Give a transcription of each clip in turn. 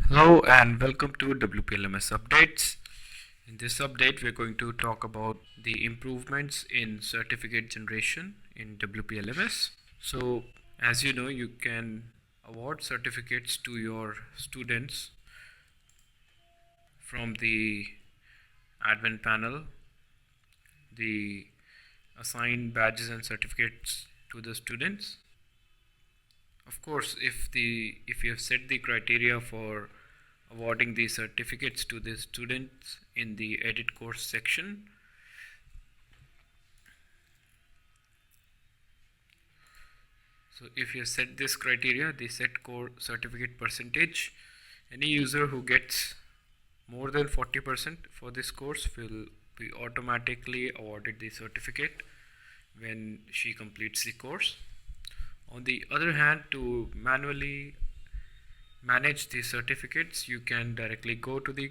Hello and welcome to WPLMS updates. In this update, we're going to talk about the improvements in certificate generation in WPLMS. So, as you know, you can award certificates to your students from the admin panel, the assign badges and certificates to the students. Of course, if you have set the criteria for awarding the certificates to the students in the edit course section, so if you set this criteria, the set core certificate percentage, any user who gets more than 40% for this course will be automatically awarded the certificate when she completes the course. On the other hand, to manually manage the certificates, you can directly go to the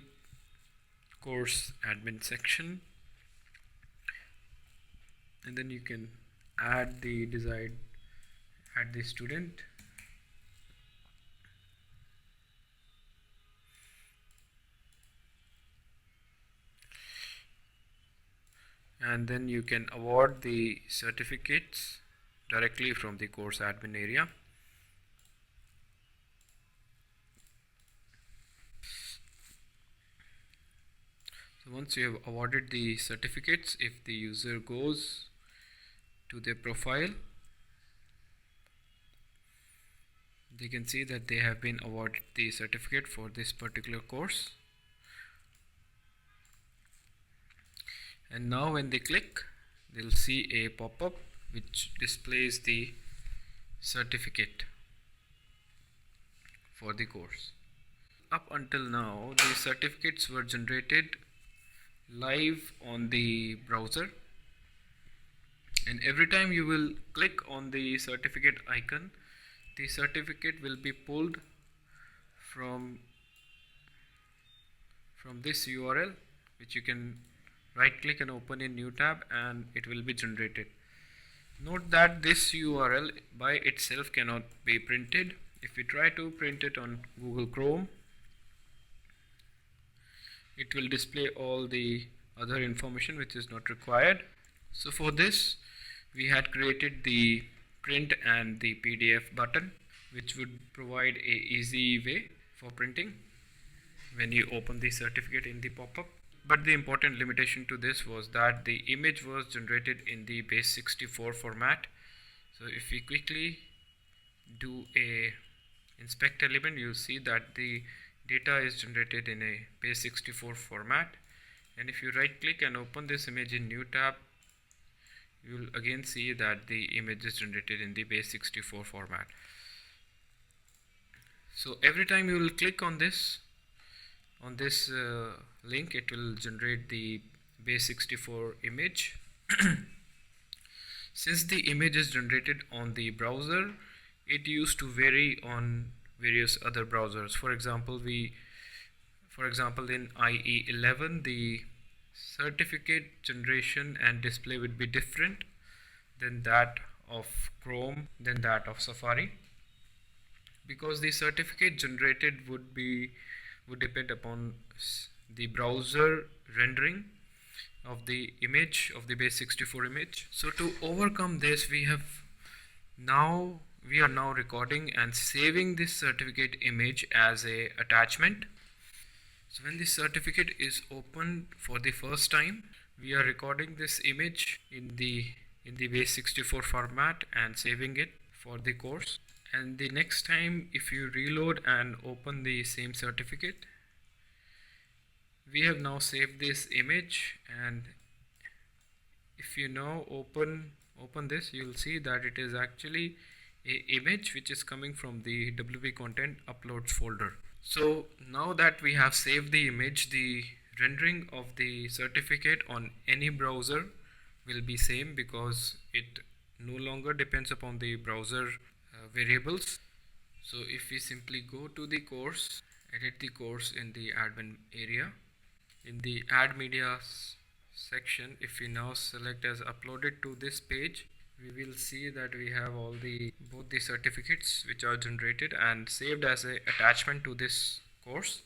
course admin section and then you can add the student, and then you can award the certificates directly from the course admin area. So once you have awarded the certificates, if the user goes to their profile, they can see that they have been awarded the certificate for this particular course. And now when they click, they'll see a pop-up which displays the certificate for the course. Up until now, the certificates were generated live on the browser, and every time you will click on the certificate icon, the certificate will be pulled from this URL, which you can right click and open in new tab, and it will be generated. Note that this URL by itself cannot be printed. If we try to print it on Google Chrome, it will display all the other information which is not required. So for this, we had created the print and the PDF button, which would provide a easy way for printing when you open the certificate in the pop-up. But the important limitation to this was that the image was generated in the base64 format. So if we quickly do a inspect element, you'll see that the data is generated in a base64 format. And if you right click and open this image in new tab, you will again see that the image is generated in the base64 format. So every time you will click on this link, it will generate the base64 image. Since the image is generated on the browser, it used to vary on various other browsers. For example, in IE11, the certificate generation and display would be different than that of Chrome, than that of Safari, because the certificate generated would depend upon the browser rendering of the image, of the base64 image. So to overcome this, we are now recording and saving this certificate image as a attachment. So when the certificate is opened for the first time, we are recording this image in the base64 format and saving it for the course. And the next time, if you reload and open the same certificate, we have now saved this image, and if you now open this, you'll see that it is actually a image which is coming from the WP content uploads folder. So now that we have saved the image, the rendering of the certificate on any browser will be same, because it no longer depends upon the browser variables. So if we simply go to the course, edit the course in the admin area, in the add media section, if we now select as uploaded to this page, we will see that we have both the certificates which are generated and saved as a attachment to this course.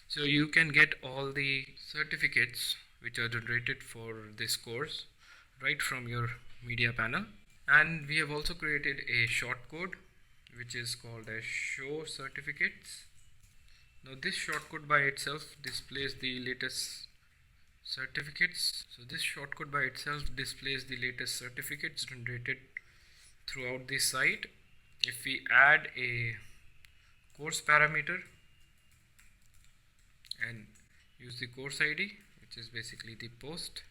So you can get all the certificates which are generated for this course right from your media panel. And we have also created a shortcode which is called as show certificates. Now this shortcode by itself displays the latest certificates. So this shortcode by itself displays the latest certificates generated throughout the site. If we add a course parameter and use the course ID, which is basically the post,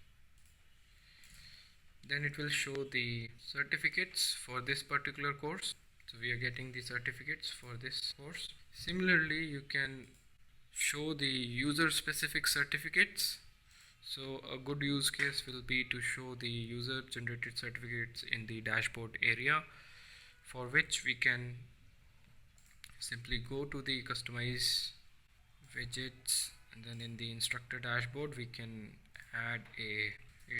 then it will show the certificates for this particular course. So we are getting the certificates for this course. Similarly, you can show the user specific certificates. So a good use case will be to show the user generated certificates in the dashboard area, for which we can simply go to the customize widgets, and then in the instructor dashboard we can add a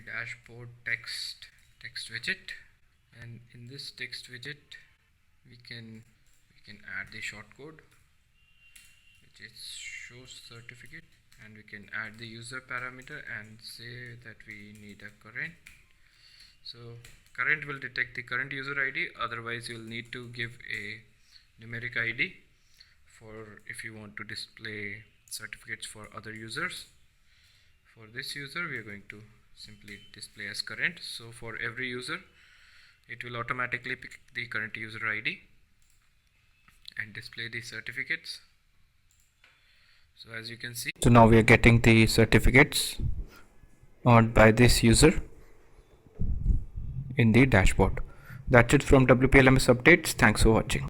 dashboard text widget, and in this text widget we can add the shortcode which is shows certificate, and we can add the user parameter and say that we need a current. So current will detect the current user ID, otherwise you'll need to give a numeric ID for if you want to display certificates for other users. For this user we are going to simply display as current. So for every user it will automatically pick the current user ID and display the certificates. So as you can see, so now we are getting the certificates earned by this user in the dashboard. That's it from WPLMS updates. Thanks for watching.